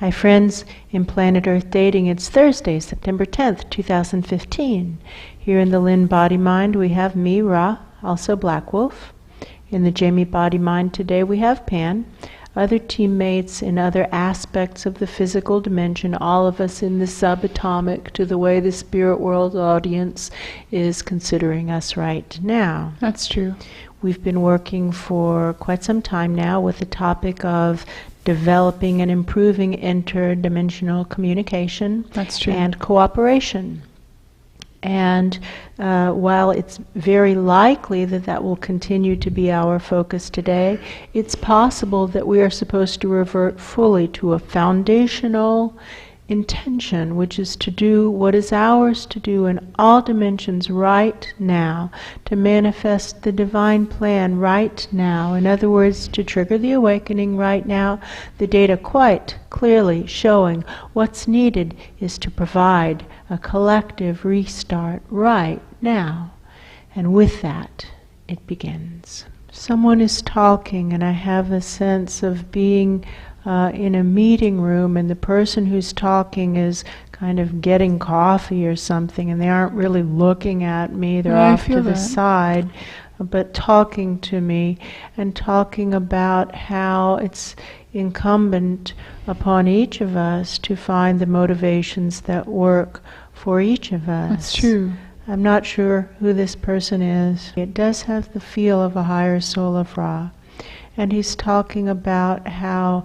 Hi friends, in Planet Earth Dating, it's Thursday, September 10th, 2015. Here in the Lynn-Body-Mind we have me, Ra, also Black Wolf. In the Jamie Body-Mind today we have Pan, other teammates in other aspects of the physical dimension, all of us in the subatomic to the way the spirit world audience is considering us right now. That's true. We've been working for quite some time now with the topic of developing and improving interdimensional communication. That's true. And cooperation. And while it's very likely that that will continue to be our focus today, it's possible that we are supposed to revert fully to a foundational intention, which is to do what is ours to do in all dimensions right now, to manifest the divine plan right now. In other words, to trigger the awakening right now. The data quite clearly showing what's needed is to provide a collective restart right now. And with that, it begins. Someone is talking, and I have a sense of being in a meeting room, and the person who's talking is kind of getting coffee or something, and they aren't really looking at me, they're off to the side, but talking to me and talking about how it's incumbent upon each of us to find the motivations that work for each of us. That's true. I'm not sure who this person is. It does have the feel of a higher soul of Ra. And he's talking about how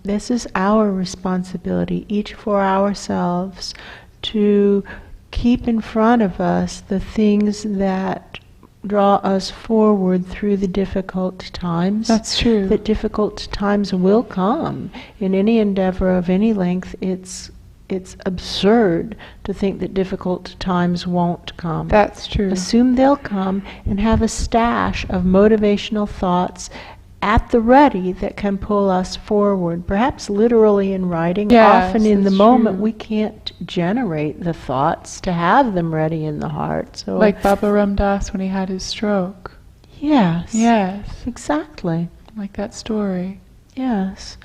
this is our responsibility, each for ourselves, to keep in front of us the things that draw us forward through the difficult times. That's true. That difficult times will come. In any endeavor of any length, it's absurd to think that difficult times won't come. That's true. Assume they'll come and have a stash of motivational thoughts at the ready that can pull us forward, perhaps literally in writing. Yes, often in the that's moment true. we can't generate the thoughts to have them ready in the heart. So like Baba Ram Dass when he had his stroke. Yes. Yes. Exactly. Like that story. Yes.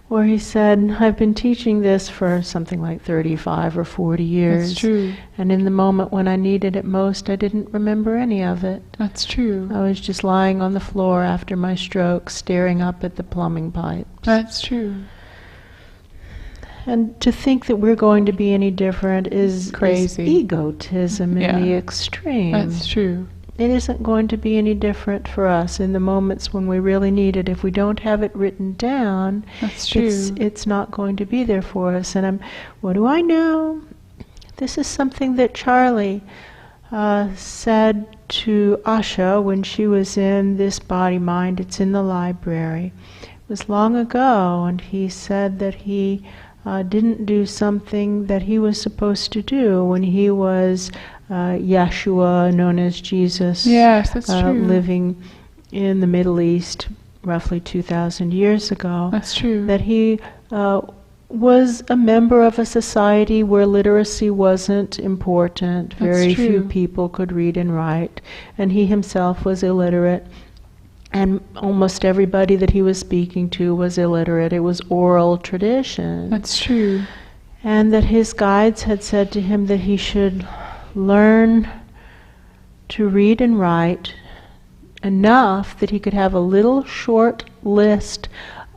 Where he said, I've been teaching this for something like 35 or 40 years. That's true. And in the moment when I needed it most, I didn't remember any of it. That's true. I was just lying on the floor after my stroke, staring up at the plumbing pipes. That's true. And to think that we're going to be any different is crazy. Is egotism in the extreme. That's true. It isn't going to be any different for us in the moments when we really need it. If we don't have it written down, that's true. It's not going to be there for us. And what do I know? This is something that Charlie said to Asha when she was in this body-mind. It's in the library. It was long ago, and he said that he didn't do something that he was supposed to do when he was Yeshua, known as Jesus, yes, that's true. living in the Middle East roughly 2,000 years ago. That's true. That he was a member of a society where literacy wasn't important. Very few people could read and write, and he himself was illiterate. And almost everybody that he was speaking to was illiterate. It was oral tradition. That's true. And that his guides had said to him that he should learn to read and write enough that he could have a little short list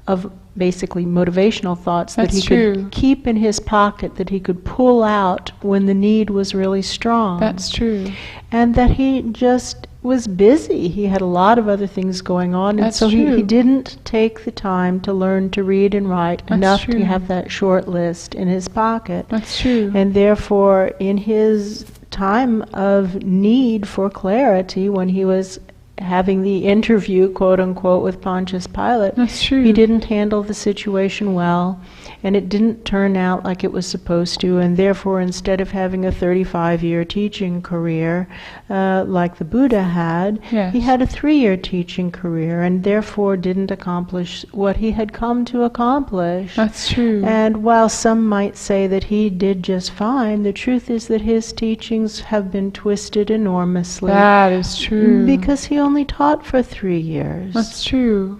of basically motivational thoughts that he could keep in his pocket, that he could pull out when the need was really strong. That's true. And that he just was busy. He had a lot of other things going on, and so he didn't take the time to learn to read and write enough to have that short list in his pocket. That's true. And therefore, in his time of need for clarity, when he was having the interview, quote unquote, with Pontius Pilate, that's true. He didn't handle the situation well, and it didn't turn out like it was supposed to, and therefore instead of having a 35-year teaching career like the Buddha had, he had a 3-year teaching career, and therefore didn't accomplish what he had come to accomplish. That's true. And while some might say that he did just fine, the truth is that his teachings have been twisted enormously. That is true. Because he only taught for 3 years. That's true.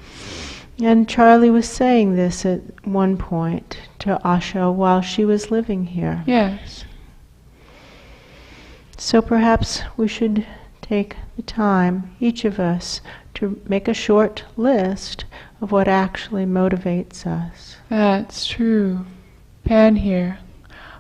And Charlie was saying this at one point to Asha while she was living here. Yes. So perhaps we should take the time, each of us, to make a short list of what actually motivates us. That's true. Pan here.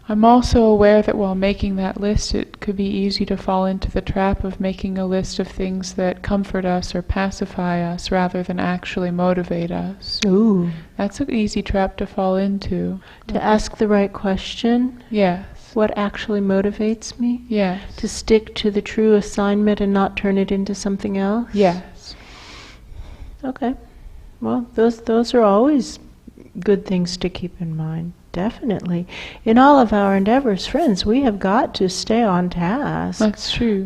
I'm also aware that while making that list, it could be easy to fall into the trap of making a list of things that comfort us or pacify us rather than actually motivate us. Ooh. That's an easy trap to fall into. To ask the right question. Yes. What actually motivates me? Yes. To stick to the true assignment and not turn it into something else? Yes. Okay. Well, those are always good things to keep in mind. Definitely. In all of our endeavors, friends, we have got to stay on task. That's true.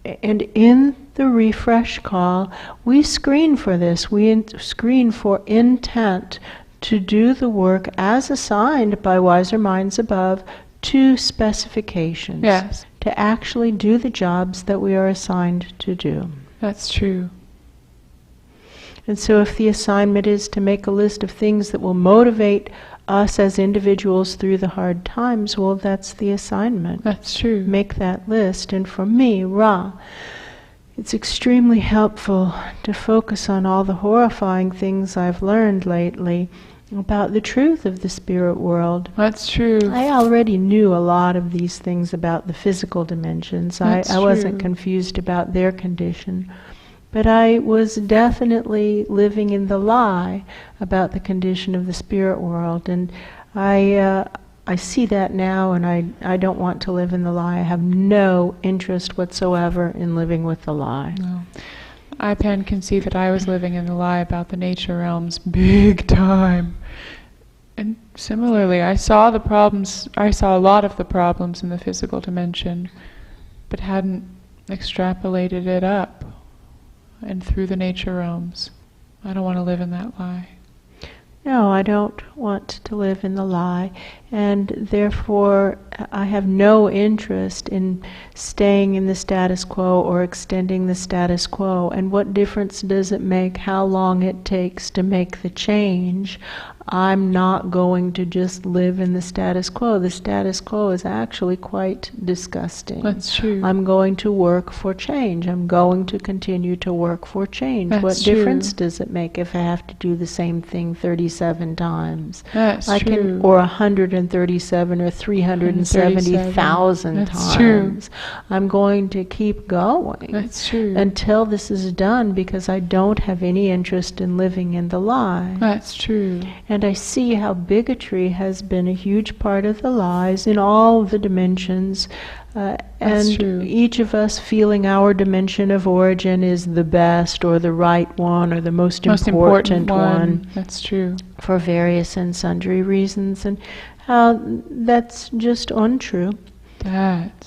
And in the refresh call, we screen for this. We screen for intent to do the work as assigned by wiser minds above to specifications. Yes. To actually do the jobs that we are assigned to do. That's true. And so if the assignment is to make a list of things that will motivate us as individuals through the hard times, well, that's the assignment. That's true. Make that list. And for me, Ra, it's extremely helpful to focus on all the horrifying things I've learned lately about the truth of the spirit world. That's true. I already knew a lot of these things about the physical dimensions. I wasn't confused about their condition. But I was definitely living in the lie about the condition of the spirit world. And I see that now, and I don't want to live in the lie. I have no interest whatsoever in living with the lie. No. Pan can see that I was living in the lie about the nature realms big time. And similarly, I saw a lot of the problems in the physical dimension, but hadn't extrapolated it up and through the nature realms. I don't want to live in that lie. No, I don't want to live in the lie, and therefore I have no interest in staying in the status quo or extending the status quo. And what difference does it make how long it takes to make the change? I'm not going to just live in the status quo. The status quo is actually quite disgusting. That's true. I'm going to work for change. I'm going to continue to work for change. That's what true. difference does it make if I have to do the same thing 37 times? That's true. Or 137 or 370,000 times. That's true. I'm going to keep going. That's true. Until this is done, because I don't have any interest in living in the lie. That's true. And I see how bigotry has been a huge part of the lies in all the dimensions. And true. Each of us feeling our dimension of origin is the best or the right one or the most important one. That's true. For various and sundry reasons. And how that's just untrue.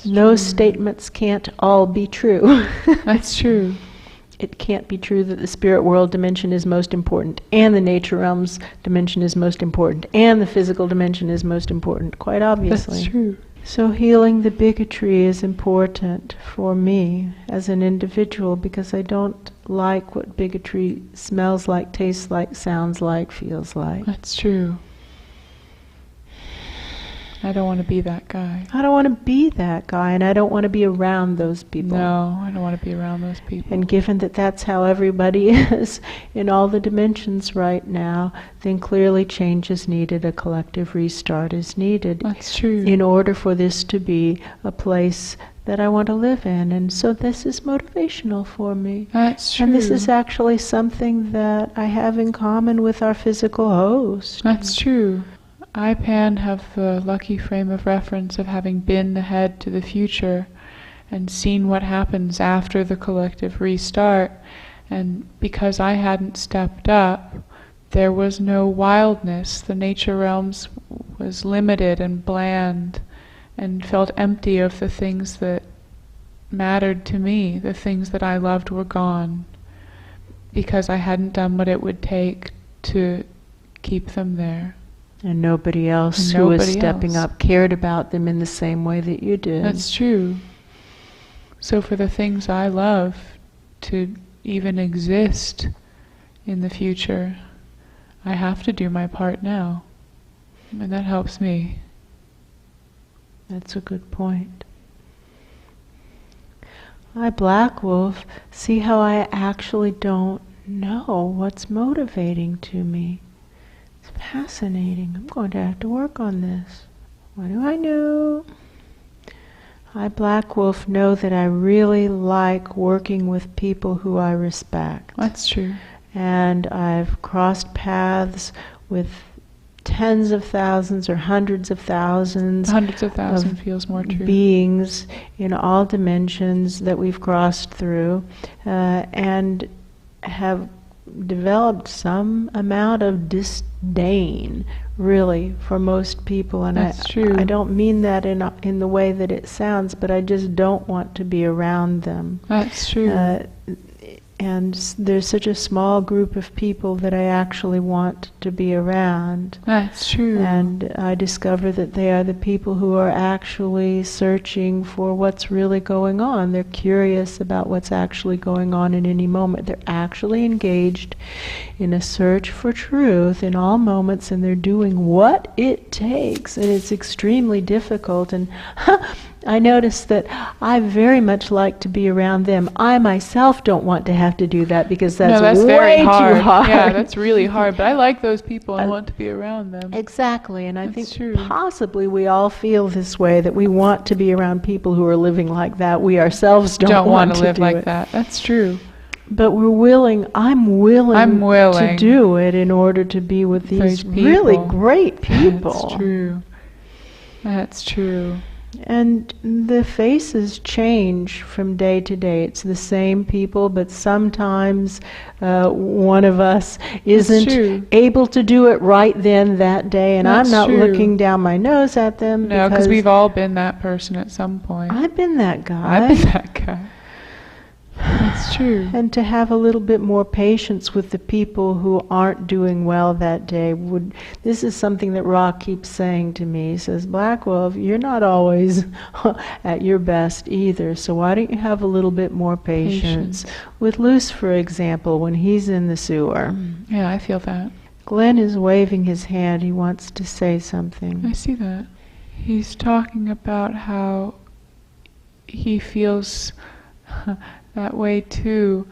Those statements can't all be true. That's true. It can't be true that the spirit world dimension is most important, and the nature realms dimension is most important, and the physical dimension is most important, quite obviously. That's true. So healing the bigotry is important for me as an individual, because I don't like what bigotry smells like, tastes like, sounds like, feels like. That's true. I don't want to be that guy. I don't want to be that guy, and I don't want to be around those people. No, I don't want to be around those people. And given that that's how everybody is in all the dimensions right now, then clearly change is needed, a collective restart is needed. That's true. In order for this to be a place that I want to live in. And so this is motivational for me. That's true. And this is actually something that I have in common with our physical host. That's true. I, Pan, have the lucky frame of reference of having been ahead to the future and seen what happens after the collective restart. And because I hadn't stepped up, there was no wildness. The nature realms was limited and bland and felt empty of the things that mattered to me. The things that I loved were gone because I hadn't done what it would take to keep them there. And nobody else who was stepping up cared about them in the same way that you did. That's true. So for the things I love to even exist in the future. I have to do my part now. And that helps me. That's a good point. I, Black Wolf, see how I actually don't know what's motivating to me. It's fascinating. I'm going to have to work on this. What do I know? I, Black Wolf, know that I really like working with people who I respect. That's true. And I've crossed paths with tens of thousands or hundreds of thousands of feels more true. Beings in all dimensions that we've crossed through, and have developed some amount of disdain, really, for most people. And That's true. I don't mean that in the way that it sounds, but I just don't want to be around them. That's true. And there's such a small group of people that I actually want to be around. That's true. And I discover that they are the people who are actually searching for what's really going on. They're curious about what's actually going on in any moment. They're actually engaged in a search for truth in all moments, and they're doing what it takes. And it's extremely difficult. And I notice that I very much like to be around them. I myself don't want to have to do that because that's way very too hard. Yeah, that's really hard. But I like those people and want to be around them. Exactly, and I That's think true. possibly we all feel this way, that we want to be around people who are living like that. We ourselves don't want to to live do like it. that. That's true. But I'm willing to do it in order to be with these really great people. That's true. That's true. And the faces change from day to day. It's the same people, but sometimes one of us isn't able to do it right then that day, and I'm not looking down my nose at them. No, because we've all been that person at some point. I've been that guy. I've been that guy. That's true. And to have a little bit more patience with the people who aren't doing well that day this is something that Ra keeps saying to me. He says, Black Wolf, you're not always at your best either, so why don't you have a little bit more patience? With Luce, for example, when he's in the sewer. Yeah, I feel that. Glenn is waving his hand. He wants to say something. I see that. He's talking about how he feels that way too,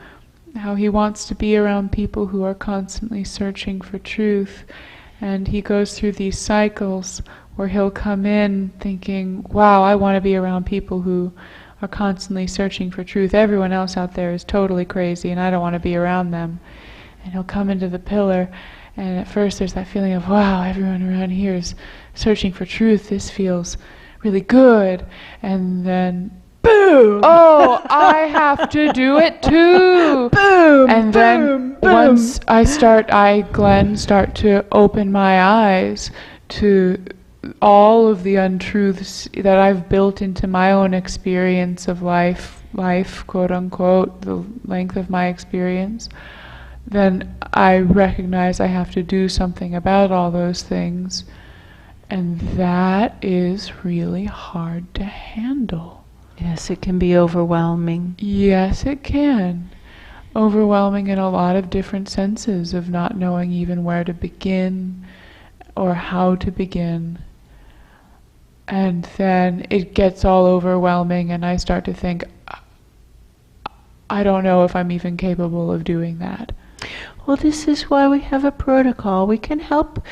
how he wants to be around people who are constantly searching for truth, and he goes through these cycles where he'll come in thinking, wow, I want to be around people who are constantly searching for truth. Everyone else out there is totally crazy and I don't want to be around them. And he'll come into the pillar, and at first there's that feeling of, wow, everyone around here is searching for truth, this feels really good. And then boom! Oh, I have to do it too! Boom! And then once Glenn, start to open my eyes to all of the untruths that I've built into my own experience of life, quote unquote, the length of my experience, then I recognize I have to do something about all those things. And that is really hard to handle. Yes, it can be overwhelming. Yes, it can. Overwhelming in a lot of different senses of not knowing even where to begin or how to begin. And then it gets all overwhelming and I start to think, I don't know if I'm even capable of doing that. Well, this is why we have a protocol. We can help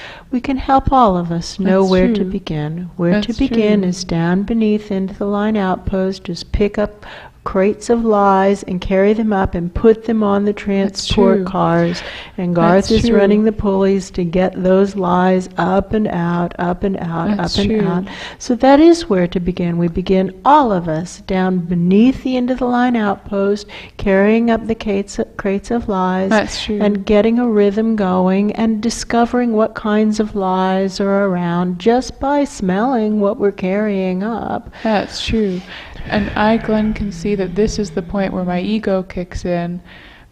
all of us know where to begin. Where to begin is down beneath into the line outpost. Just pick up crates of lies and carry them up and put them on the transport cars. And Garth is running the pulleys to get those lies up and out, up and out, up and out. So that is where to begin. We begin, all of us, down beneath the end of the line outpost, carrying up the crates of lies and getting a rhythm going and discovering what kinds of lies are around just by smelling what we're carrying up. That's true. And I, Glenn, can see that this is the point where my ego kicks in,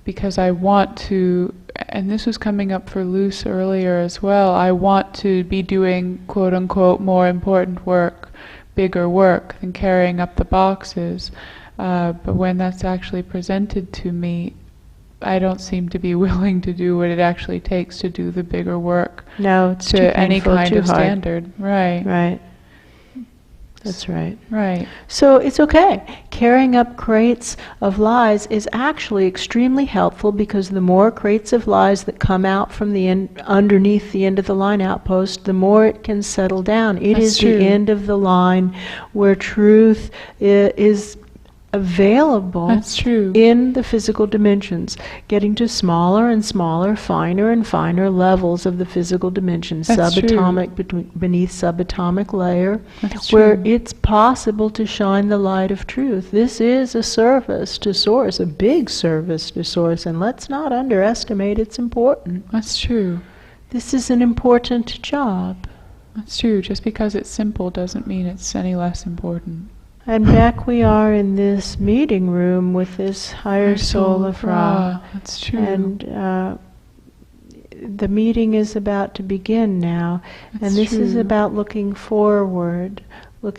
because I want to, and this was coming up for Luce earlier as well, I want to be doing quote-unquote more important work, bigger work than carrying up the boxes. But when that's actually presented to me, I don't seem to be willing to do what it actually takes to do the bigger work. No, it's too to any painful, kind too of hard. standard. Right. Right. That's right. Right. So it's okay. Carrying up crates of lies is actually extremely helpful, because the more crates of lies that come out from the end, underneath the end of the line outpost, the more it can settle down. It That's is true. the end of the line where truth is available. That's true. In the physical dimensions, getting to smaller and smaller, finer and finer levels of the physical dimensions, That's subatomic beneath subatomic layer, That's where true. it's possible to shine the light of truth. This is a service to Source, a big service to Source, and let's not underestimate its importance. That's true. This is an important job. That's true. Just because it's simple doesn't mean it's any less important. And back we are in this meeting room with this higher soul of Ra. That's true. And the meeting is about to begin now. That's and this is true. about looking forward to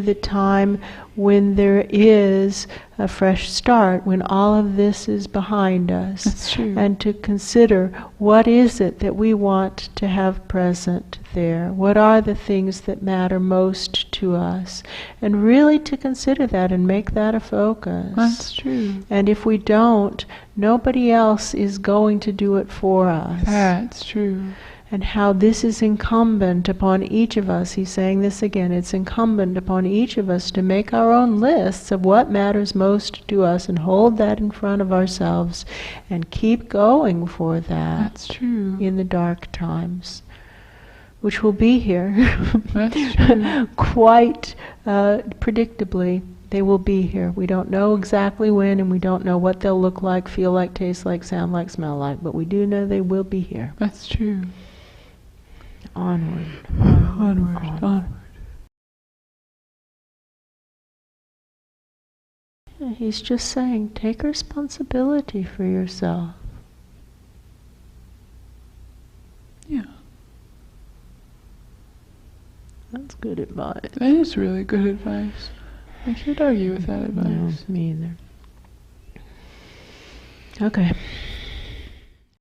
the time when there is a fresh start, when all of this is behind us. That's true. And to consider, what is it that we want to have present there? What are the things that matter most to us? And really to consider that and make that a focus. That's true. And if we don't, nobody else is going to do it for us. That's true. And how this is incumbent upon each of us. He's saying this again. It's incumbent upon each of us to make our own lists of what matters most to us and hold that in front of ourselves and keep going for that. That's true. In the dark times, which will be here. That's true. Quite predictably. They will be here. We don't know exactly when, and we don't know what they'll look like, feel like, taste like, sound like, smell like, but we do know they will be here. That's true. Onward. Onward. Yeah, he's just saying, take responsibility for yourself. Yeah. That's good advice. That is really good advice. I can't argue with that advice. No, me either. Okay.